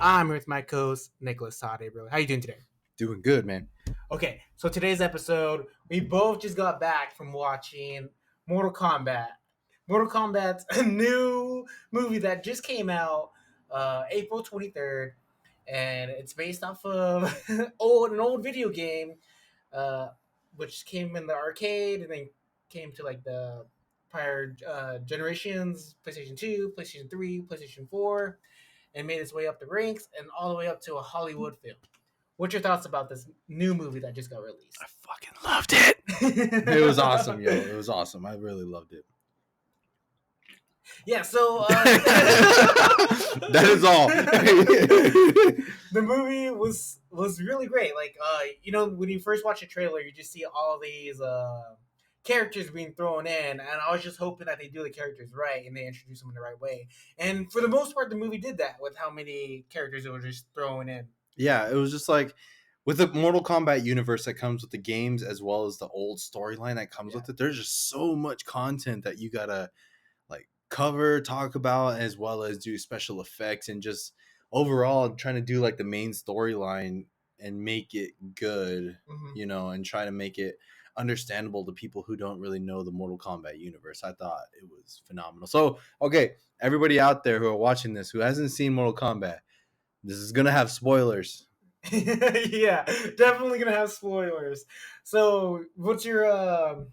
I'm here with my co-host, Nicholas Sade, bro. How you doing today? Doing good, man. Okay, so today's episode, we both just got back from watching Mortal Kombat. Mortal Kombat's a new movie that just came out April 23rd, and it's based off of an old video game, uh, which came in the arcade and then came to like the prior generations, PlayStation 2, PlayStation 3, PlayStation 4, and made its way up the ranks and all the way up to a Hollywood film. What's your thoughts about this new movie that just got released? I fucking loved it. It was awesome, yo. It was awesome. I really loved it. Yeah, so that is all. The movie was really great. Like, when you first watch a trailer, you just see all these characters being thrown in, and I was just hoping that they do the characters right and they introduce them in the right way. And for the most part, the movie did that with how many characters it was just throwing in. Yeah, it was just like with the Mortal Kombat universe that comes with the games as well as the old storyline that comes with it. There's just so much content that you gotta like cover, talk about, as well as do special effects and just overall trying to do like the main storyline and make it good, and try to make it understandable to people who don't really know the Mortal Kombat universe. I thought it was phenomenal. So, okay, everybody out there who are watching this who hasn't seen Mortal Kombat, this is gonna have spoilers. Yeah, definitely gonna have spoilers. So, what's your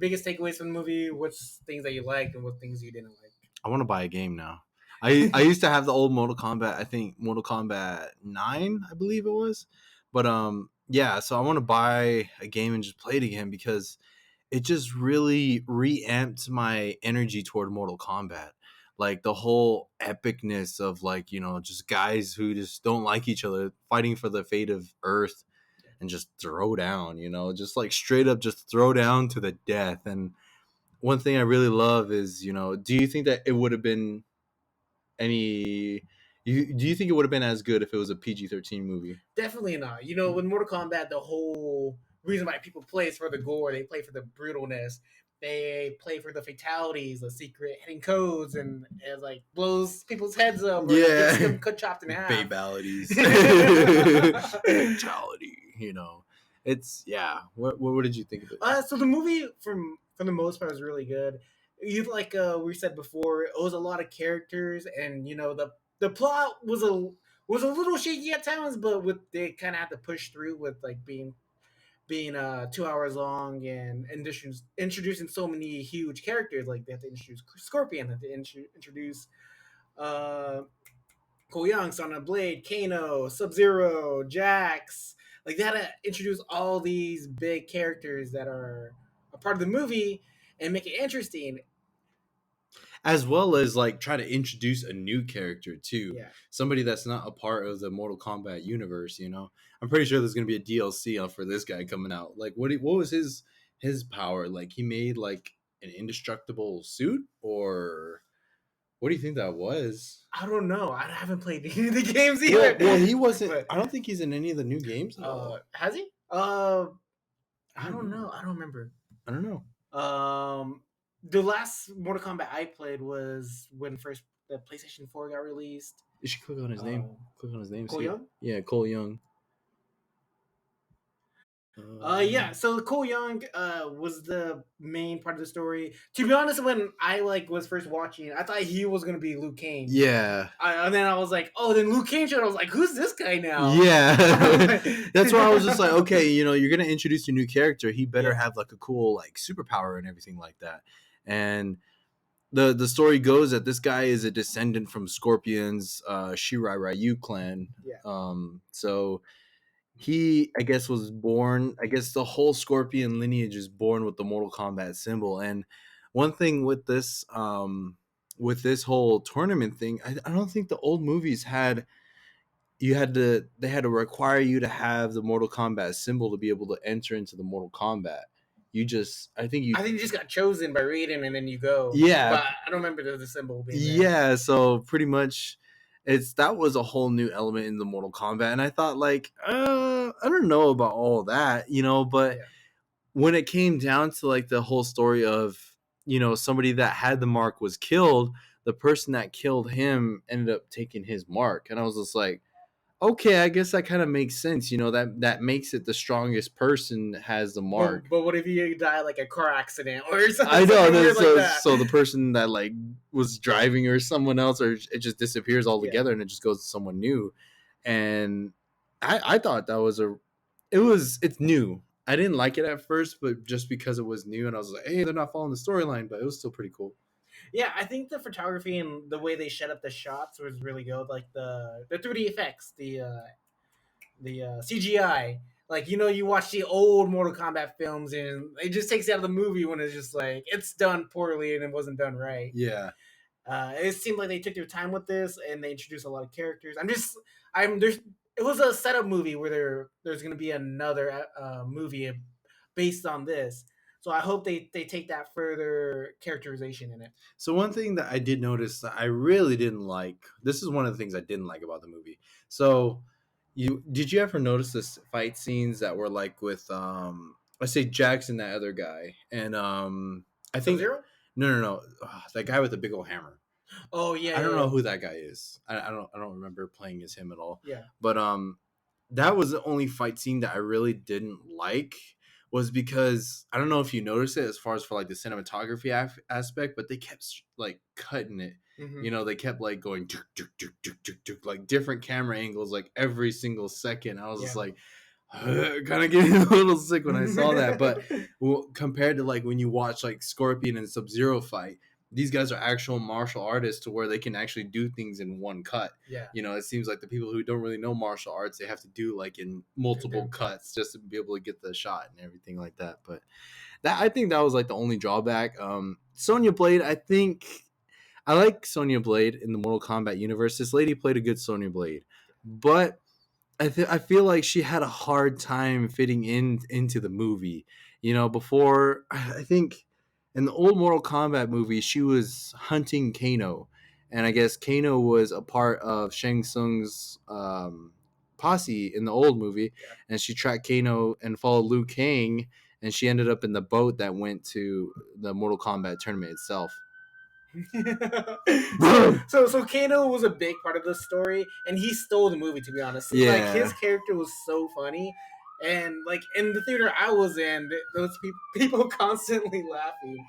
biggest takeaways from the movie? What's things that you liked and what things you didn't like? I want to buy a game now. I used to have the old Mortal Kombat. I think Mortal Kombat 9, I believe it was. But yeah. So I want to buy a game and just play it again because it just really reamped my energy toward Mortal Kombat. Like the whole epicness of just guys who just don't like each other fighting for the fate of Earth and just throw down, just like straight up just throw down to the death. And one thing I really love is, do you think that it would have been do you think it would have been as good if it was a PG-13 movie? Definitely not. With Mortal Kombat, the whole reason why people play is for the gore. They play for the brutalness. They play for the fatalities, the secret hidden codes, and it like blows people's heads up. Or gets them chopped in half. Fatalities. Fatality. It's What did you think of it? So the movie, from the most part, was really good. You like we said before, it was a lot of characters, and the plot was a little shaky at times, but they kind of had to push through with like being 2 hours long and introducing so many huge characters. Like they have to introduce Scorpion, they have to introduce Cole Young, Sonya Blade, Kano, Sub-Zero, Jax. Like they had to introduce all these big characters that are a part of the movie and make it interesting. As well as like try to introduce a new character too. Yeah. Somebody that's not a part of the Mortal Kombat universe, I'm pretty sure there's gonna be a DLC for this guy coming out. Like what was his power? Like he made like an indestructible suit, or what do you think that was? I don't know. I haven't played any of the games either. Well, he wasn't. I don't think he's in any of the new games. Has he? I don't know. I don't remember. I don't know. The last Mortal Kombat I played was when first the PlayStation 4 got released. You should click on his name. Click on his name. Cole Young? Yeah, Cole Young. Yeah. So Cole Young was the main part of the story. To be honest, when I was first watching, I thought he was gonna be Liu Kang. Yeah. And then I was like, oh, then Liu Kang showed. I was like, who's this guy now? Yeah. That's why I was just like, okay, you're gonna introduce a new character. He better have like a cool like superpower and everything like that. And the story goes that this guy is a descendant from Scorpion's Shirai Ryu clan. Yeah. So he, I guess, was born. I guess the whole Scorpion lineage is born with the Mortal Kombat symbol. And one thing with this whole tournament thing, I don't think the old movies they had to require you to have the Mortal Kombat symbol to be able to enter into the Mortal Kombat. I think you just got chosen by reading and then you go. Yeah. But I don't remember the symbol being there. Yeah, so pretty much that was a whole new element in the Mortal Kombat, and I thought I don't know about all that, but when it came down to like the whole story of somebody that had the mark was killed, the person that killed him ended up taking his mark. And I was just like, okay, I guess that kind of makes sense. That makes it the strongest person has the mark. But what if you die like a car accident or something, I know. weird like that? So the person that like was driving or someone else, or it just disappears altogether, and it just goes to someone new. And I thought that was it's new. I didn't like it at first, but just because it was new, and I was like, hey, they're not following the storyline, but it was still pretty cool. Yeah, I think the photography and the way they set up the shots was really good. Like the 3D effects, the CGI. Like you watch the old Mortal Kombat films, and it just takes you out of the movie when it's just like it's done poorly and it wasn't done right. Yeah. It seemed like they took their time with this and they introduced a lot of characters. I'm there's. It was a setup movie where there's going to be another movie based on this. So I hope they take that further characterization in it. So one thing that I did notice that I really didn't like, this is one of the things I didn't like about the movie. So did you ever notice this fight scenes that were like with let's say Jackson, that other guy, and I think Sub-Zero? no, that guy with the big old hammer. Oh yeah, I don't yeah, know yeah. who that guy is. I don't remember playing as him at all. Yeah. But that was the only fight scene that I really didn't like, was because I don't know if you noticed it as far as for like the cinematography aspect, but they kept like cutting it. Mm-hmm. They kept like going tuk, tuk, tuk, tuk, tuk, tuk, like different camera angles like every single second. I was just like kind of getting a little sick when I saw that. But compared to like when you watch like Scorpion and Sub-Zero fight, these guys are actual martial artists to where they can actually do things in one cut. Yeah. It seems like the people who don't really know martial arts, they have to do like in multiple cuts just to be able to get the shot and everything like that. But I think that was like the only drawback. Sonya Blade, I think I like Sonya Blade in the Mortal Kombat universe. This lady played a good Sonya Blade, but I feel like she had a hard time fitting into the movie. Before, I think in the old Mortal Kombat movie, she was hunting Kano, and I guess Kano was a part of Shang Tsung's posse in the old movie, Yeah. and she tracked Kano and followed Liu Kang, and she ended up in the boat that went to the Mortal Kombat tournament itself. so Kano was a big part of the story, and he stole the movie. To be honest, like his character was so funny, and like in the theater I was in, those people constantly laughing.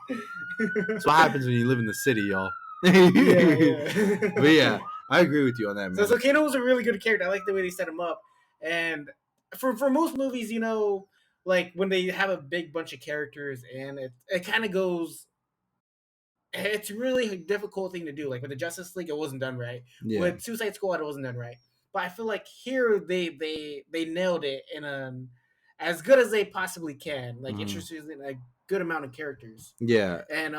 That's what happens when you live in the city, y'all. Yeah. But yeah, I agree with you on that, man. So Kano was a really good character. I like the way they set him up, and for most movies, like when they have a big bunch of characters, and it kind of goes. It's really a difficult thing to do. Like with the Justice League, it wasn't done right. Yeah. With Suicide Squad, it wasn't done right. But I feel like here they nailed it in as good as they possibly can. Like introducing a good amount of characters. Yeah. And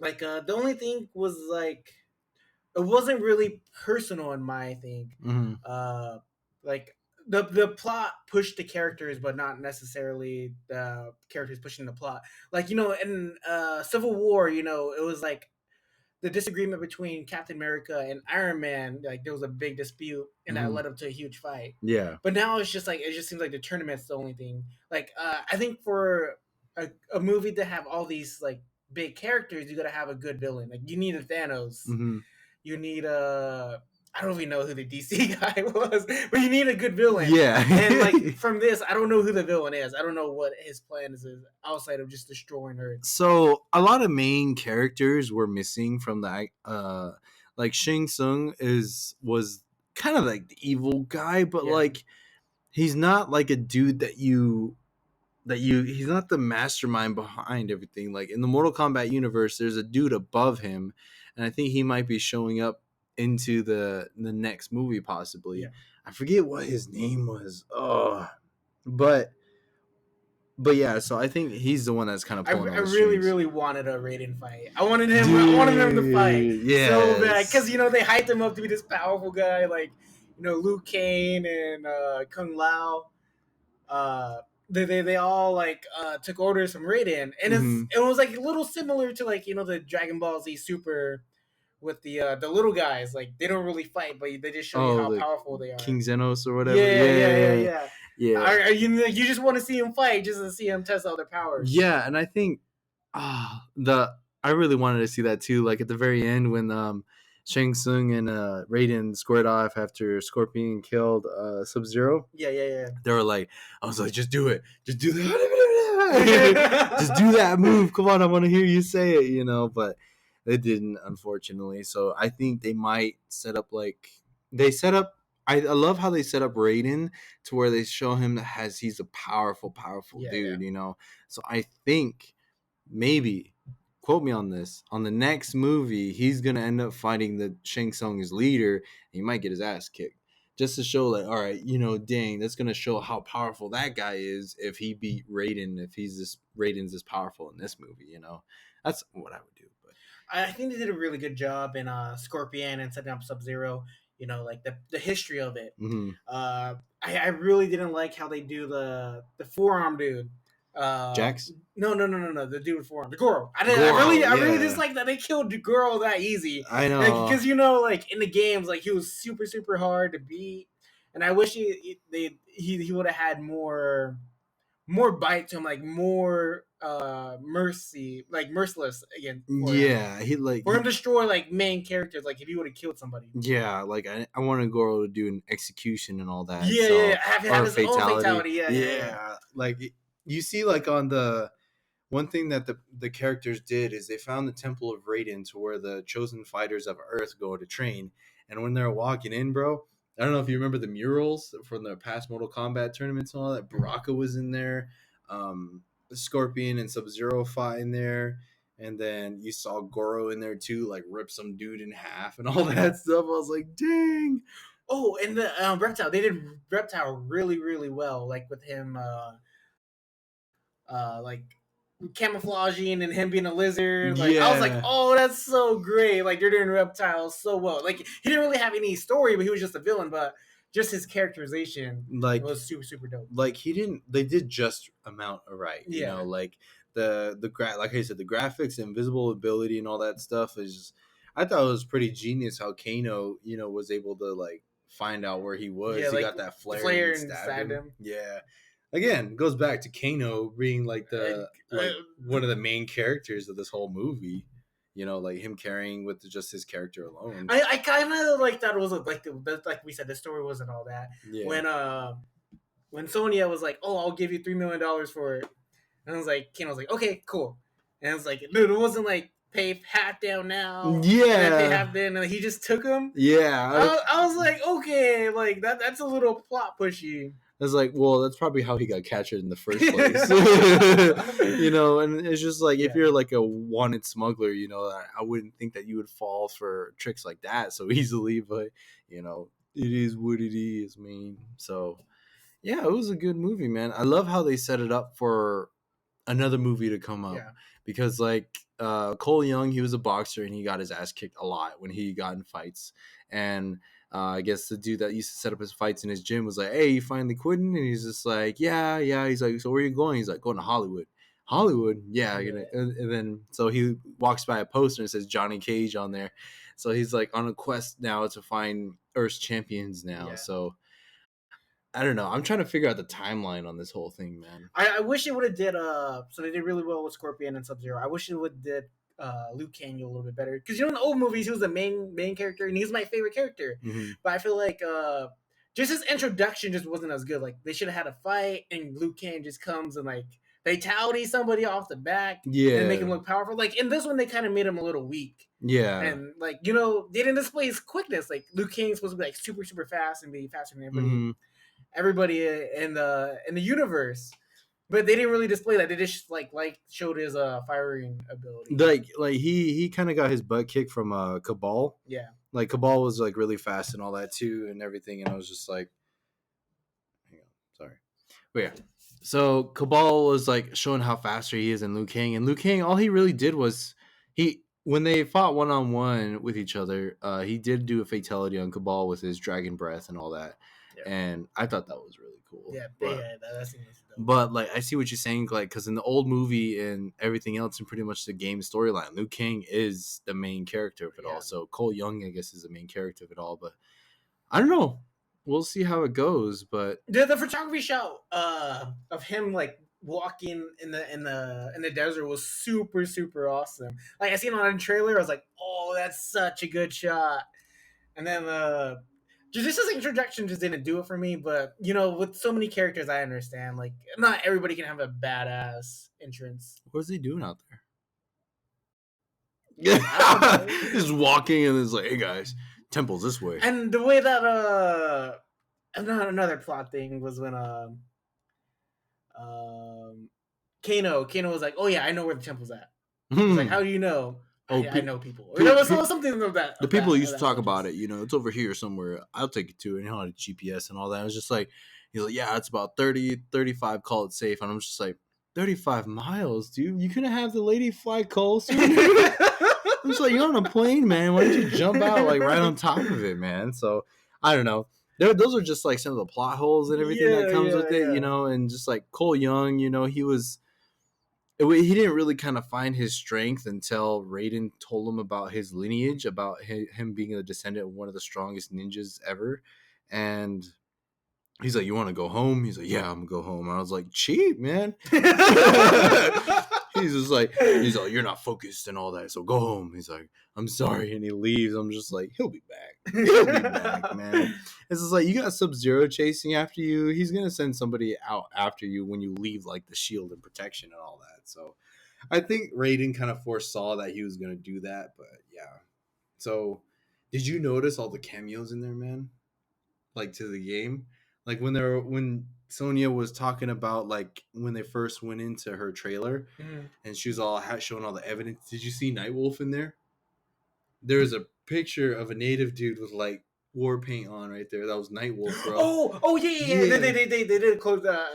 like the only thing was like it wasn't really personal in my thing. Like the plot pushed the characters, but not necessarily the characters pushing the plot. Like in Civil War, it was like the disagreement between Captain America and Iron Man. Like there was a big dispute, and that led up to a huge fight. Yeah. But now it's just like it just seems like the tournament's the only thing. Like I think for a movie to have all these like big characters, you got to have a good villain. Like you need a Thanos. You need a I don't even know who the DC guy was, but you need a good villain. Yeah. And like from this, I don't know who the villain is. I don't know what his plan is outside of just destroying Earth. So a lot of main characters were missing from the like Shang Tsung was kind of like the evil guy, but like he's not like a dude he's not the mastermind behind everything. Like in the Mortal Kombat universe, there's a dude above him, and I think he might be showing up into the next movie possibly. Yeah. I forget what his name was. Oh, but yeah, so I think he's the one that's kind of pulling. I really wanted a Raiden fight. I wanted him to fight so bad because they hyped him up to be this powerful guy, like Liu Kang and Kung Lao. They all like took orders from Raiden, and it was like a little similar to like the Dragon Ball Z Super with the little guys. Like they don't really fight, but they just show you how powerful they are. King Xenos or whatever. Yeah. You just want to see him fight, just to see him test out their powers. Yeah, and I think I really wanted to see that too. Like at the very end when Shang Tsung and Raiden squared off after Scorpion killed Sub Zero. Yeah. They were like, I was like, just do it, just do that, just do that move. Come on, I want to hear you say it, But they didn't, unfortunately. So I think they might set up like they set up. I love how they set up Raiden to where they show him as he's a powerful dude, So I think maybe, quote me on this, on the next movie, he's gonna end up fighting the Shang Tsung's leader, and he might get his ass kicked. Just to show, like, all right, dang, that's gonna show how powerful that guy is if he beat Raiden, if Raiden's this powerful in this movie, That's what I would do. But I think they did a really good job in Scorpion and setting up Sub Zero. Like the history of it. mm-hmm. I really didn't like how they do the forearm dude. Jax? No. The dude with forearm, the Goro. I really dislike that they killed the Goro that easy. I know, because like in the games, like he was super hard to beat, and I wish he would have had more bite to him, like more mercy, like merciless again. Yeah, him to destroy like main characters, like if he would have killed somebody. Yeah, like I wanted Goro to do an execution and all that. Yeah, have his fatality. own fatality. Yeah. Like you see, like on the one thing that the characters did is they found the Temple of Raiden to where the chosen fighters of Earth go to train, and when they're walking in, bro. I don't know if you remember the murals from the past Mortal Kombat tournaments and all that. Baraka was in there. Scorpion and Sub-Zero fought in there. And then you saw Goro in there too, like rip some dude in half and all that stuff. I was like, dang. Oh, and the Reptile. They did Reptile really well. Like with him, like camouflaging and him being a lizard. Like I was like, oh, that's so great. Like they're doing Reptile so well. Like he didn't really have any story, but he was just a villain. But just his characterization, was super dope. Like they did just amount of right. Like like I said, the graphics, invisible ability, and all that stuff is just, I thought it was pretty genius how Kano, was able to like find out where he was. He got that flare and stabbed him. Yeah. Again, goes back to Kano being like one of the main characters of this whole movie. Like him carrying with just his character alone. I kind of like that. It wasn't like like we said, the story wasn't all that. Yeah. When Sonya was like, "Oh, I'll give you $3 million for it," and I was like, Kano was like, "Okay, cool," and I was like, "Dude, it wasn't like pay half down now, yeah, and pay half then," and he just took him. Yeah, I was like, okay, like that's a little plot pushy. I was like, well, that's probably how he got captured in the first place. And it's just like, if you're like a wanted smuggler, I wouldn't think that you would fall for tricks like that so easily, but, it is what it is, man. So, yeah, it was a good movie, man. I love how they set it up for another movie to come up. Because, like, Cole Young, he was a boxer, and he got his ass kicked a lot when he got in fights. And I guess the dude that used to set up his fights in his gym was like, "Hey, you finally quitting?" And he's just like, yeah. He's like, "So where are you going?" He's like, "Going to Hollywood." Hollywood? Yeah. And then so he walks by a poster and it says Johnny Cage on there. So he's like on a quest now to find Earth's champions now. Yeah. So I don't know. I'm trying to figure out the timeline on this whole thing, man. I wish it would have did so they did really well with Scorpion and Sub-Zero. I wish it would did Liu Kang a little bit better, because in the old movies he was the main character and he's my favorite character. Mm-hmm. But I feel like just his introduction just wasn't as good. Like they should have had a fight and Liu Kang just comes and like fatality somebody off the back, and make him look powerful. Like in this one they kind of made him a little weak. Yeah, and like they didn't display his quickness. Like Liu Kang's supposed to be like super fast and be faster than everybody. Mm-hmm. Everybody in the universe, but they didn't really display that. They just like showed his firing ability. Like he kind of got his butt kicked from Cabal. Yeah, like Cabal was like really fast and all that too and everything, and I was just like, hang on, sorry, but yeah. So Cabal was like showing how faster he is in Liu Kang, and Liu Kang, all he really did was when they fought 1-on-1 with each other, he did do a fatality on Cabal with his dragon breath and all that. Yeah. And I thought that was really cool. Yeah, that seems dope. But like, I see what you're saying, like, because in the old movie and everything else, and pretty much the game storyline, Liu Kang is the main character of it all. So Cole Young, I guess, is the main character of it all. But I don't know. We'll see how it goes. But the photography shot of him like walking in the desert was super super awesome. Like I seen it on a trailer, I was like, oh, that's such a good shot. And then just this introduction just didn't do it for me. But with so many characters, I understand. Like not everybody can have a badass entrance. What's he doing out there? Yeah, Just walking and it's like, hey guys, temple's this way. And the way that another plot thing was when Kano was like, oh yeah, I know where the temple's at. He's like, how do you know? I know people. Or there was something of that. The people used to talk about it. It's over here somewhere. I'll take you to it. And he had a GPS and all that. It was just like, he's like, yeah, it's about 30, 35. Call it safe. And I'm just like, 35 miles, dude. You couldn't have the lady fly closer. I'm just like, you're on a plane, man. Why don't you jump out like right on top of it, man? So I don't know. Those are just like some of the plot holes and everything that comes with it, and just like Cole Young, he didn't really kind of find his strength until Raiden told him about his lineage, about him being a descendant of one of the strongest ninjas ever. And he's like, you want to go home? He's like, yeah, I'm going to go home. And I was like, cheap, man. He's like, you're not focused and all that, so go home. He's like, I'm sorry. And he leaves. I'm just like, he'll be back. He'll be back, man. It's just like, you got Sub-Zero chasing after you. He's going to send somebody out after you when you leave like the shield and protection and all that. So I think Raiden kind of foresaw that he was going to do that. But yeah. So did you notice all the cameos in there, man? Like to the game? Like when Sonya was talking about like when they first went into her trailer and she was all showing all the evidence. Did you see Nightwolf in there? There was a picture of a native dude with like war paint on right there. That was Nightwolf, bro. Oh yeah. They did a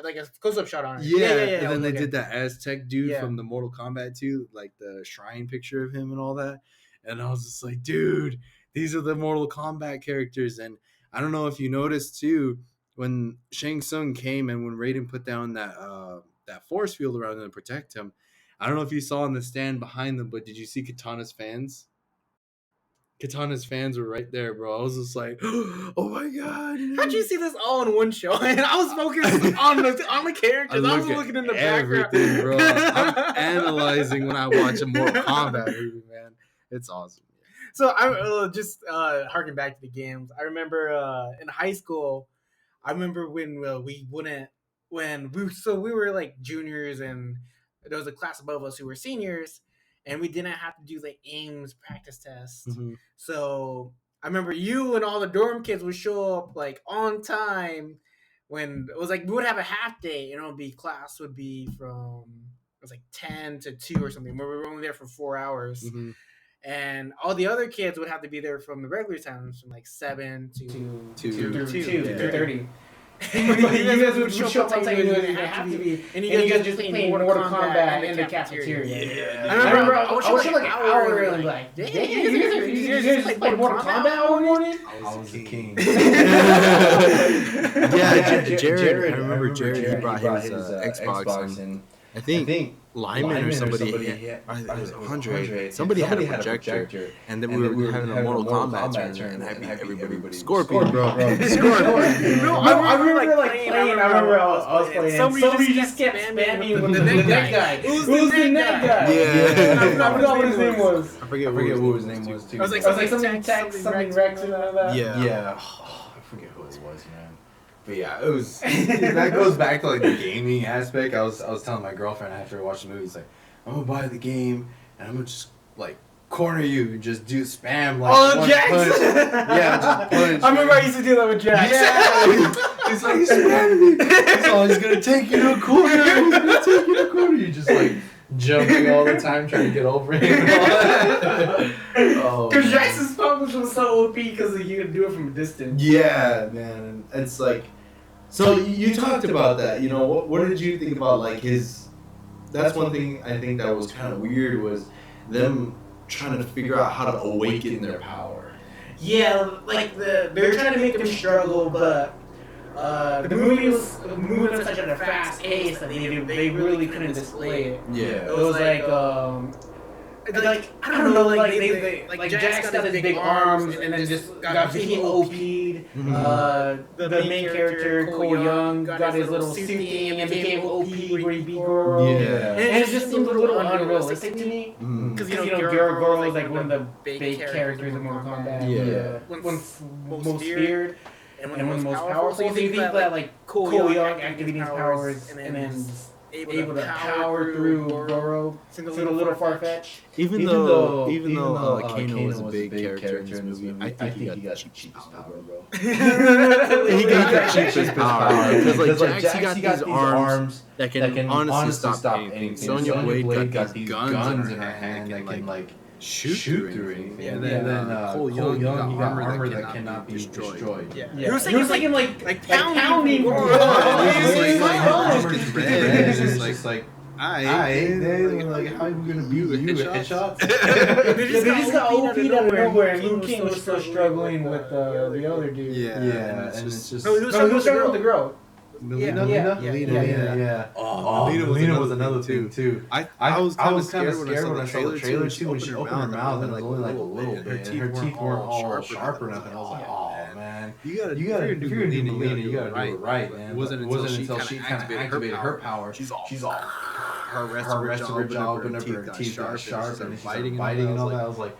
like a close-up shot on it. Yeah. And then they did that Aztec dude from the Mortal Kombat 2, like the shrine picture of him and all that. And I was just like, dude, these are the Mortal Kombat characters. And I don't know if you noticed too, when Shang Tsung came and when Raiden put down that force field around him to protect him, I don't know if you saw in the stand behind them, but did you see Katana's fans? Katana's fans were right there, bro. I was just like, oh my god! How'd you see this all in one show? And I was focused on the characters. I was looking in the background, bro. I'm analyzing when I watch a Mortal Kombat movie, man. It's awesome. So I just harking back to the games. I remember in high school. I remember when we were like juniors and there was a class above us who were seniors and we didn't have to do the AIMS practice test. Mm-hmm. So I remember you and all the dorm kids would show up like on time when it was like we would have a half day and class would be from it was like 10 to 2 or something where we were only there for 4 hours. Mm-hmm. And all the other kids would have to be there from the regular times from like 7 to 2:30. And you guys would show up on time and have to be. And you guys just playing Mortal Kombat in the cafeteria. Yeah. I remember I was like an hour early and like, dang, you guys just played Mortal Kombat all morning? I was the king. Jared. I remember Jared, he brought his Xbox and I think Lyman or somebody had Andre. Somebody had a projector, and then we were having a Mortal Kombat tournament, and I beat everybody. Scorpion, bro. Scorpion. No, I remember like playing. I remember I was playing. Somebody just kept spamming with the neck guy. Who's the neck guy? Yeah. I forgot what his name was. I forget what his name was too. I was like something Tex, something Rex, or that. Yeah. I forget who it was, man. But yeah, it was. That goes back to like the gaming aspect. I was telling my girlfriend after I watched the movie, it's like, I'm gonna buy the game and I'm gonna just like corner you and just do spam like Jax. Yeah, just punch. I remember I used to do that with Jax. Yeah, he's like he's spamming me. So he's gonna take you to a corner. You just like jumping all the time trying to get over him. Because Jax's pump was so OP because you could do it from a distance. Yeah, man. And it's like, so you talked about that. What did you think about like his? That's one thing I think that was kind of weird was them trying to figure out how to awaken their power. Yeah, like they're trying to make him struggle, but the movie was moving at such a fast pace that they really couldn't display it. Yeah, it was like like I don't know, like they like Jax got his big arms and then just got became OP'd. The main character Cole Young got his little suit thing and became OP where he beat Goro. Yeah. And it just seemed a little unrealistic to me because Goro is like one of the big characters in Mortal Kombat. Yeah. One most feared and one of the most powerful. So you think that like Cole Young activating his powers and then able to power through Goro seemed a little far-fetched. Even though Kano was a big character in this movie, I think he got the cheapest power, bro. He got the cheapest power because like Jax, he got these arms that can honestly stop anything. Sonya Blade got these guns in her hand that can like shoot through anything. And then Cole Young got armor that cannot be destroyed. Yeah. He was like pounding Goro. It's just like, like, how are we gonna beat you with headshots? They just got OP'd out of nowhere, and Liu Kang was still struggling with the other dude. Yeah, and it's just. No, he was struggling with the girl. Melina? Yeah. Oh, Melina was another thing too. I was kind of scared when I saw the trailer too. When she opened her mouth and like only like a little bit, and her teeth weren't all sharp enough, and I was like, oh man, you gotta if you're gonna do Melina, you gotta do it right, man. It wasn't until she kind of activated her power. She's all her rest of her jaw opened up, her teeth got sharp, and fighting and all that. I was like,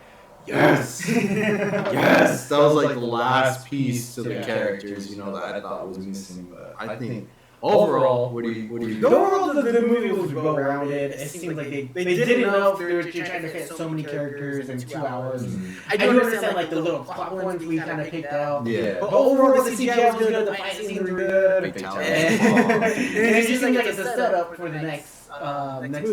yes, yes. That was like the last piece to the characters, that I thought was missing. But I think overall, what do you? Overall, the movie was well rounded. It seemed like they did enough. They were trying to fit so many characters in 2 hours. I do understand like the little plot ones we kind of picked out. Yeah. But overall, the CGI was good. The fight scenes were good. And it just seemed like it's a setup for the next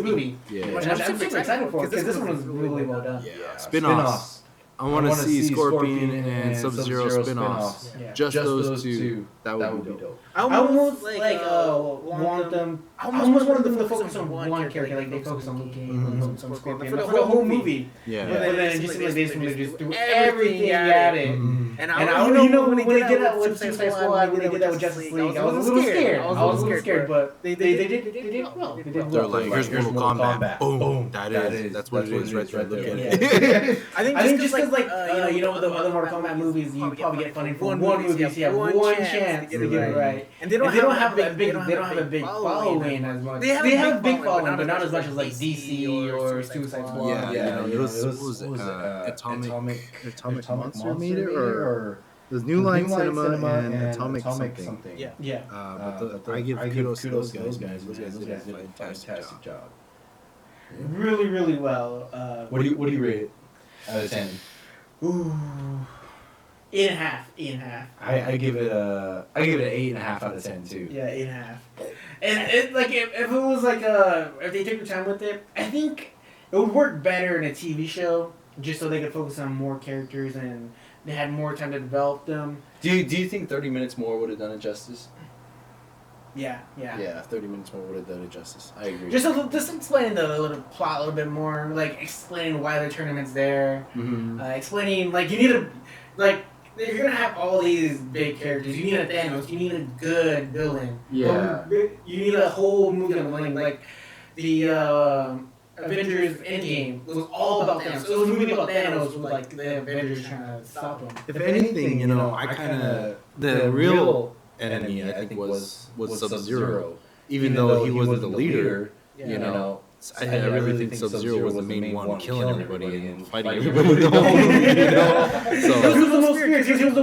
movie. Yeah. Which I'm super excited for because this one was really well done. Yeah. Spin-offs. I want to see Scorpion and Sub-Zero spin-offs. Yeah. Just those two. That would be dope. I almost want them. I almost wanted them to focus on one character, like they focus on Liu Kang, focus on Scorpion, for the whole movie. Yeah. But then it just seemed like they just threw everything at it. And when they did that with Suicide Squad, when they did that with Justice League, I was a little scared. But they did well. They're like, here's Mortal Kombat. Boom. That's what it is right there. Look at it. I think just because with the other Mortal Kombat movies, you probably get funding for one movie, so you have one chance to get it right. And they don't have a big following as much. They have a big following, but not as much as like DC or Suicide Squad. It was Atomic Monster made it, or there's New Line Cinema and Atomic something. Yeah. But I give kudos to those guys. Those guys did a fantastic job. Really, really well. What do you rate it out of 10? Ooh, 8.5. I give it an 8.5 out of 10 too. Yeah, 8.5. And it like if it was like if they took their time with it, I think it would work better in a TV show, just so they could focus on more characters and they had more time to develop them. Do you think 30 minutes more would have done it justice? Yeah. Yeah, 30 minutes more would have done it justice. I agree. Just explaining the little plot a little bit more, like explaining why the tournament's there, explaining like you need to, like if you're gonna have all these big characters, you need a Thanos, you need a good villain. Yeah. You need a whole movie on the like the Avengers Endgame was all about Thanos. It was a movie about Thanos with like the Avengers trying to stop him. If anything, I kind of the real enemy I think was Sub-Zero, even though he wasn't the leader. I really think Sub-Zero was the main one killing everybody and fighting everybody. So he was the most fierce. He was the